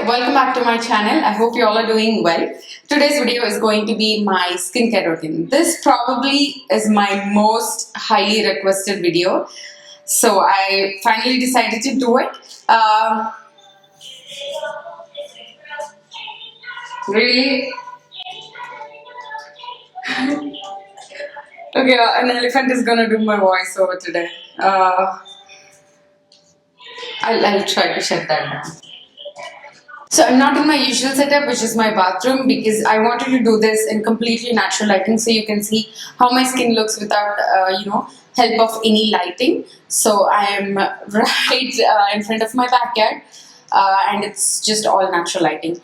welcome back to my channel. I hope you all are doing well. Today's video is going to be my skincare routine. This probably is my most highly requested video. So I finally decided to do it. Really? Okay, an elephant is gonna do my voice over today. I'll try to shut that down. So I'm not in my usual setup, which is my bathroom, because I wanted to do this in completely natural lighting, so you can see how my skin looks without, help of any lighting. So I am right in front of my backyard, and it's just all natural lighting.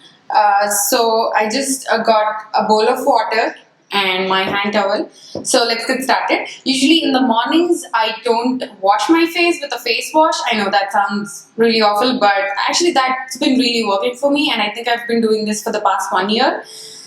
So I just got a bowl of water and my hand towel. So let's get started. Usually in the mornings, I don't wash my face with a face wash. I know that sounds really awful, but actually that's been really working for me, and I think I've been doing this for the past 1 year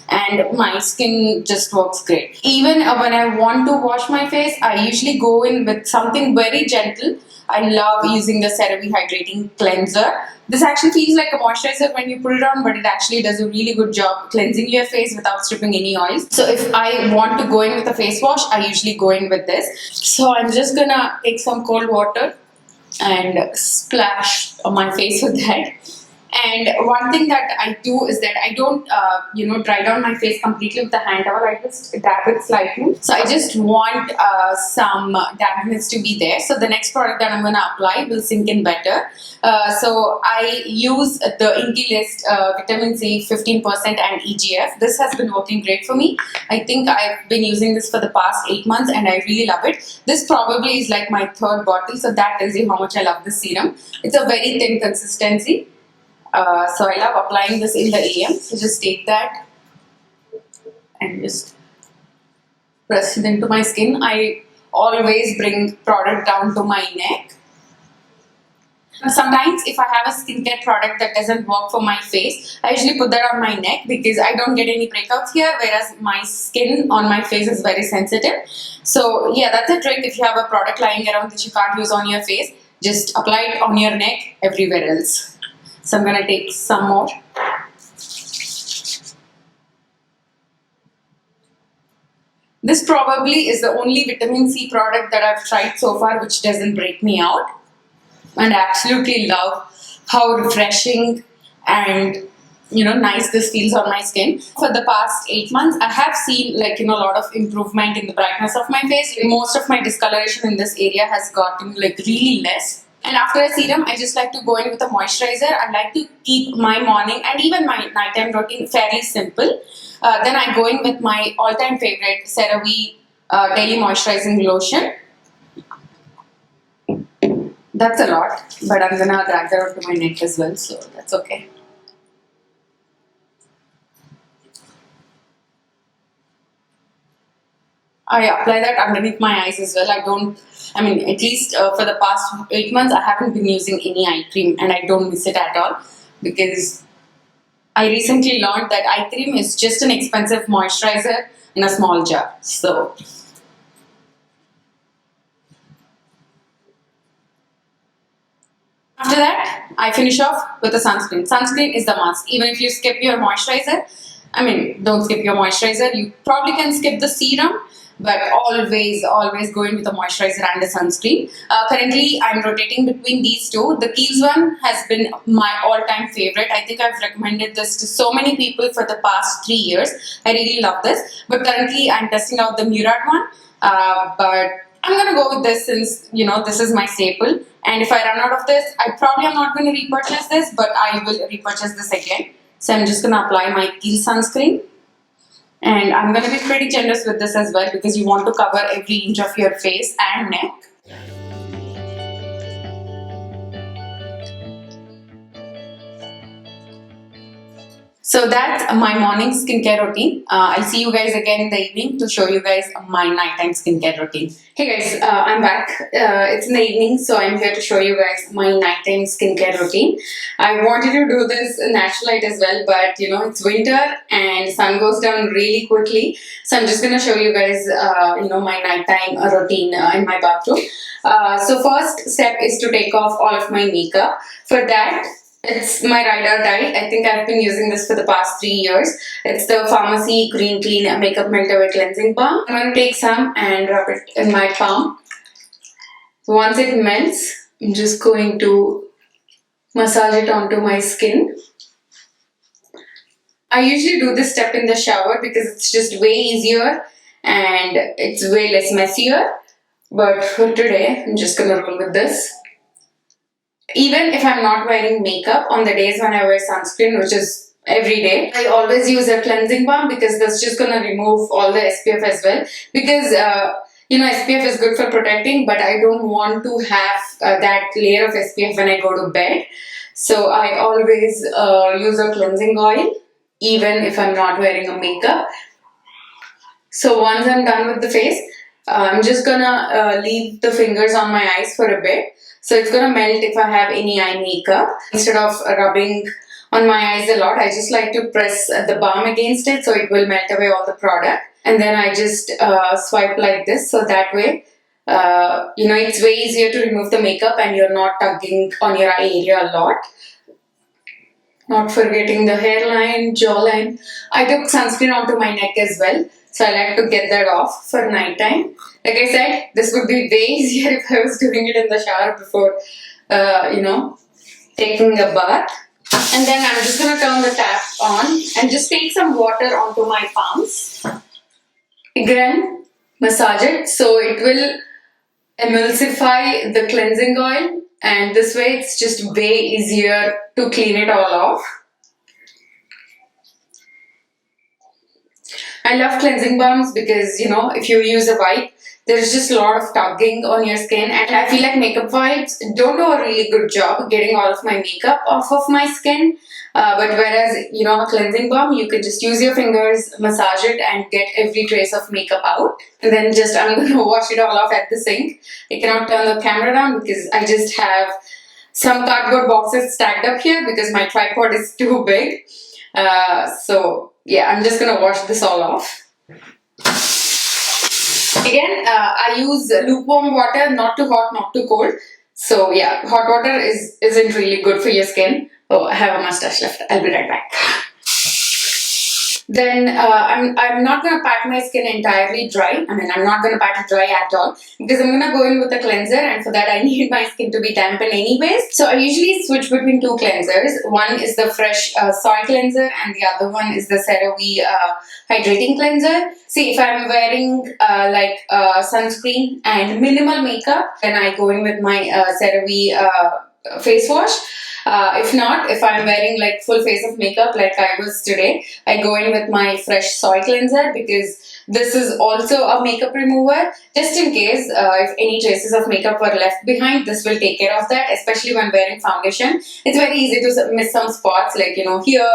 and my skin just works great. Even when I want to wash my face, I usually go in with something very gentle. I love using the CeraVe Hydrating Cleanser. This actually feels like a moisturizer when you put it on, but it actually does a really good job cleansing your face without stripping any oils. So if I want to go in with a face wash, I usually go in with this. So I'm just gonna take some cold water and splash on my face with that. And one thing that I do is that I don't, dry down my face completely with the hand towel. I just dab it slightly. So I just want some dampness to be there. So the next product that I'm going to apply will sink in better. So I use the Inky List Vitamin C 15% and EGF. This has been working great for me. I think I've been using this for the past 8 months and I really love it. This probably is like my third bottle. So that tells you how much I love this serum. It's a very thin consistency. So I love applying this in the AM. So just take that and just press it into my skin. I always bring product down to my neck. Sometimes if I have a skincare product that doesn't work for my face, I usually put that on my neck because I don't get any breakouts here, whereas my skin on my face is very sensitive. So yeah, that's a trick. If you have a product lying around that you can't use on your face, just apply it on your neck everywhere else. So I'm going to take some more. This probably is the only vitamin C product that I've tried so far which doesn't break me out. And I absolutely love how refreshing and nice this feels on my skin. For the past 8 months, I have seen a lot of improvement in the brightness of my face. Most of my discoloration in this area has gotten really less. And after a serum, I just like to go in with a moisturizer. I like to keep my morning and even my nighttime routine fairly simple. Then I go in with my all-time favorite CeraVe Daily Moisturizing Lotion. That's a lot, but I'm gonna drag that onto my neck as well, so that's okay. I apply that underneath my eyes as well. At least for the past 8 months, I haven't been using any eye cream and I don't miss it at all because I recently learned that eye cream is just an expensive moisturizer in a small jar. So after that, I finish off with a sunscreen. Sunscreen is the must. Even if you skip your moisturizer, don't skip your moisturizer. You probably can skip the serum, but always go in with a moisturizer and a sunscreen. Currently, I'm rotating between these two. The Kiehl's one has been my all-time favorite. I think I've recommended this to so many people for the past 3 years. I really love this. But currently, I'm testing out the Murad one. But I'm going to go with this since, this is my staple. And if I run out of this, I probably am not going to repurchase this, but I will repurchase this again. So I'm just going to apply my Kiehl sunscreen. And I'm going to be pretty generous with this as well because you want to cover every inch of your face and neck. So that's my morning skincare routine. I'll see you guys again in the evening to show you guys my nighttime skincare routine. Hey guys, I'm back. It's in the evening, so I'm here to show you guys my nighttime skincare routine. I wanted to do this in natural light as well, but it's winter and sun goes down really quickly. So I'm just gonna show you guys, my nighttime routine in my bathroom. So first step is to take off all of my makeup. For that, It's my ride or die. I think I've been using this for the past 3 years. It's the Pharmacy Green Clean Makeup Melt Away Cleansing Balm. I'm going to take some and rub it in my palm. Once it melts, I'm just going to massage it onto my skin. I usually do this step in the shower because it's just way easier and it's way less messier. But for today, I'm just gonna roll with this. Even if I'm not wearing makeup on the days when I wear sunscreen, which is every day, I always use a cleansing balm because that's just gonna remove all the SPF as well. Because SPF is good for protecting, but I don't want to have that layer of SPF when I go to bed. So I always use a cleansing oil, even if I'm not wearing a makeup. So once I'm done with the face, I'm just gonna leave the fingers on my eyes for a bit. So it's gonna melt if I have any eye makeup. Instead of rubbing on my eyes a lot, I just like to press the balm against it so it will melt away all the product. And then I just swipe like this, so that way, it's way easier to remove the makeup and you're not tugging on your eye area a lot. Not forgetting the hairline, jawline. I took sunscreen onto my neck as well. So I like to get that off for night time. Like I said, this would be way easier if I was doing it in the shower before, taking a bath. And then I'm just going to turn the tap on and just take some water onto my palms. Again, massage it so it will emulsify the cleansing oil. And this way it's just way easier to clean it all off. I love cleansing balms because, if you use a wipe, there's just a lot of tugging on your skin. And I feel like makeup wipes don't do a really good job getting all of my makeup off of my skin. But whereas, a cleansing balm, you can just use your fingers, massage it and get every trace of makeup out. And then I'm going to wash it all off at the sink. I cannot turn the camera down because I just have some cardboard boxes stacked up here because my tripod is too big. Yeah, I'm just gonna wash this all off. Again, I use lukewarm water, not too hot, not too cold. So yeah, hot water isn't really good for your skin. Oh, I have a mustache left. I'll be right back. Then I'm not going to pat my skin entirely dry. I'm not going to pat it dry at all because I'm going to go in with a cleanser, and for that I need my skin to be dampened anyways. So I usually switch between two cleansers. One is the fresh soy cleanser and the other one is the CeraVe hydrating cleanser. See, if I'm wearing sunscreen and minimal makeup, then I go in with my CeraVe face wash. If I'm wearing like full face of makeup like I was today, I go in with my fresh soy cleanser because this is also a makeup remover. Just in case if any traces of makeup were left behind, this will take care of that, especially when wearing foundation. It's very easy to miss some spots like, here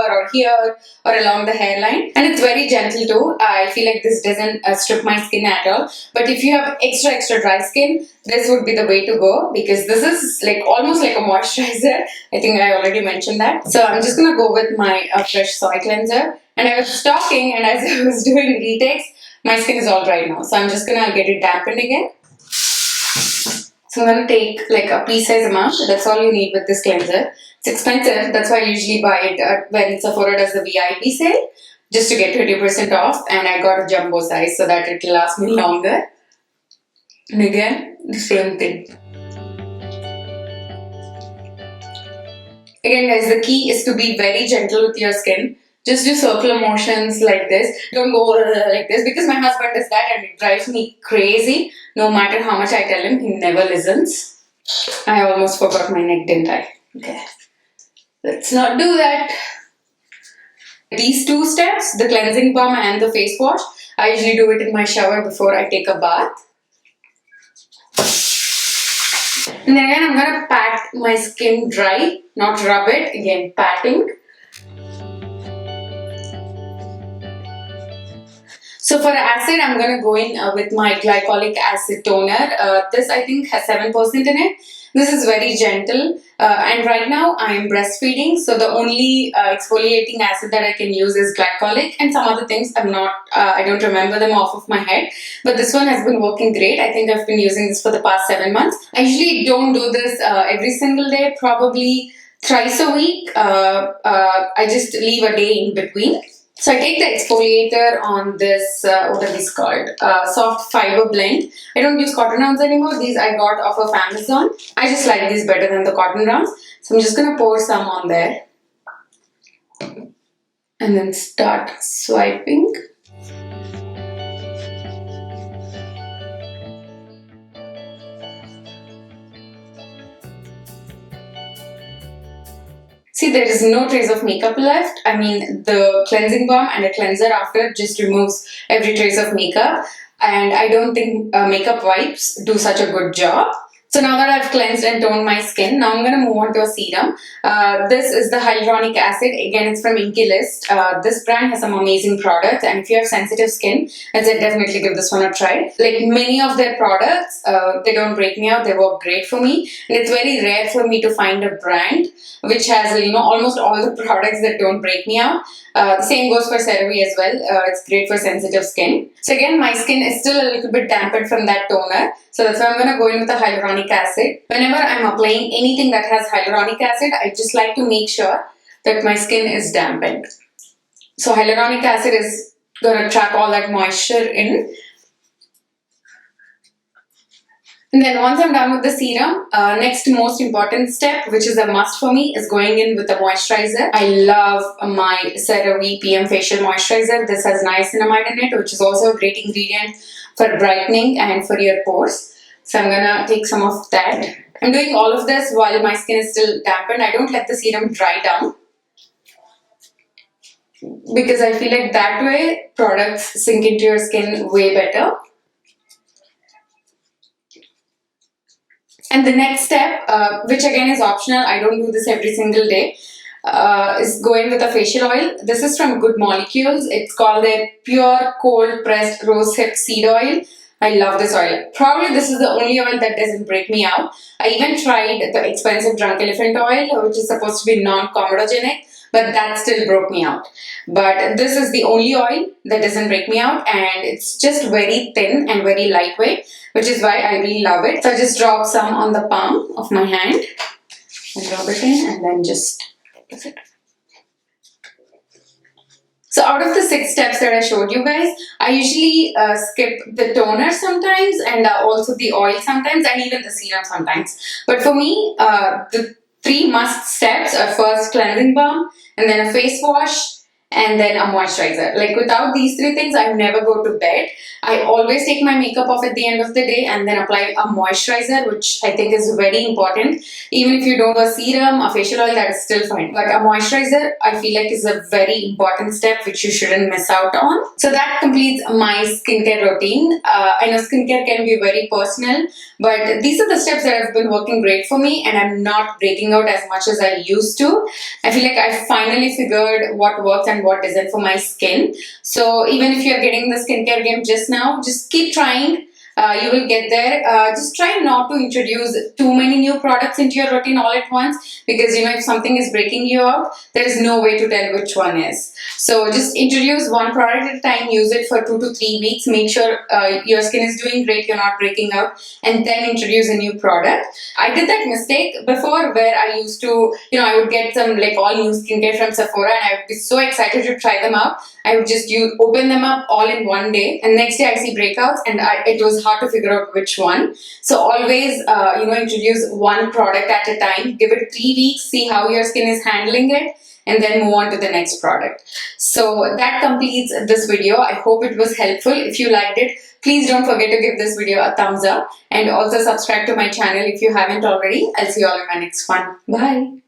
or along the hairline. And it's very gentle too. I feel like this doesn't strip my skin at all. But if you have extra dry skin, this would be the way to go because this is like almost like a moisturizer. I think I already mentioned that. So I'm just going to go with my fresh soy cleanser. And I was talking, and as I was doing retakes, my skin is all dry now. So I'm just going to get it dampened again. So I'm going to take like a pea-size amount. That's all you need with this cleanser. It's expensive. That's why I usually buy it when Sephora does the VIP sale, just to get 20% off. And I got a jumbo size so that it will last me longer. And again, the same thing. Again guys, the key is to be very gentle with your skin. Just do circular motions like this. Don't go like this because my husband does that and it drives me crazy. No matter how much I tell him, he never listens. I almost forgot my neck, didn't I? Okay. Let's not do that. These two steps, the cleansing balm and the face wash, I usually do it in my shower before I take a bath. And then again, I'm going to pat my skin dry, not rub it. Again, patting. So for acid, I'm going to go in with my glycolic acid toner. This I think has 7% in it. This is very gentle. And right now I am breastfeeding. So the only exfoliating acid that I can use is glycolic, and some other things I don't remember them off of my head. But this one has been working great. I think I've been using this for the past 7 months. I usually don't do this every single day. Probably thrice a week. I just leave a day in between. So I take the exfoliator on this, what are these called? Soft fiber blend. I don't use cotton rounds anymore. These I got off of Amazon. I just like these better than the cotton rounds. So I'm just going to pour some on there. And then start swiping. See, there is no trace of makeup left. I mean, the cleansing balm and a cleanser after just removes every trace of makeup. And I don't think makeup wipes do such a good job. So now that I've cleansed and toned my skin, now I'm going to move on to a serum. This is the hyaluronic acid. Again, it's from Inky List. This brand has some amazing products, and if you have sensitive skin, I'd say definitely give this one a try. Like many of their products, they don't break me out. They work great for me, and it's very rare for me to find a brand which has almost all the products that don't break me out. The same goes for CeraVe as well. It's great for sensitive skin. So again, my skin is still a little bit dampened from that toner. So that's why I'm going to go in with the hyaluronic acid. Whenever I'm applying anything that has hyaluronic acid, I just like to make sure that my skin is dampened. So hyaluronic acid is going to trap all that moisture in. And then once I'm done with the serum, next most important step, which is a must for me, is going in with the moisturizer. I love my CeraVe PM Facial Moisturizer. This has niacinamide in it, which is also a great ingredient for brightening and for your pores. So I'm gonna take some of that. I'm doing all of this while my skin is still dampened. I don't let the serum dry down, because I feel like that way products sink into your skin way better. And the next step, which again is optional, I don't do this every single day, is going with a facial oil. This is from Good Molecules. It's called their Pure Cold Pressed Rosehip Seed Oil. I love this oil. Probably this is the only oil that doesn't break me out. I even tried the expensive Drunk Elephant oil, which is supposed to be non-comedogenic, but that still broke me out. But this is the only oil that doesn't break me out, and it's just very thin and very lightweight, which is why I really love it. So I just drop some on the palm of my hand and rub it in, and then just press it. So out of the 6 steps that I showed you guys, I usually skip the toner sometimes, and also the oil sometimes, and even the serum sometimes. But for me, the 3 must steps are first cleansing balm, and then a face wash, and then a moisturizer. Like without these 3 things, I never go to bed. I always take my makeup off at the end of the day and then apply a moisturizer, which I think is very important. Even if you don't do a serum, a facial oil, that is still fine. But a moisturizer, I feel like, is a very important step which you shouldn't miss out on. So that completes my skincare routine. I know skincare can be very personal, but these are the steps that have been working great for me, and I'm not breaking out as much as I used to. I feel like I finally figured what works and what isn't for my skin. So even if you're getting the skincare game just now, just keep trying. You will get there. Just try not to introduce too many new products into your routine all at once, because if something is breaking you out, there is no way to tell which one is. So just introduce one product at a time, use it for 2 to 3 weeks, make sure your skin is doing great, you're not breaking out, and then introduce a new product. I did that mistake before, where I used to, I would get some all new skincare from Sephora, and I would be so excited to try them out. I would just open them up all in one day, and next day I see breakouts, and it was hard to figure out which one. So always, introduce one product at a time. Give it 3 weeks, see how your skin is handling it, and then move on to the next product. So that completes this video. I hope it was helpful. If you liked it, please don't forget to give this video a thumbs up, and also subscribe to my channel if you haven't already. I'll see you all in my next one. Bye.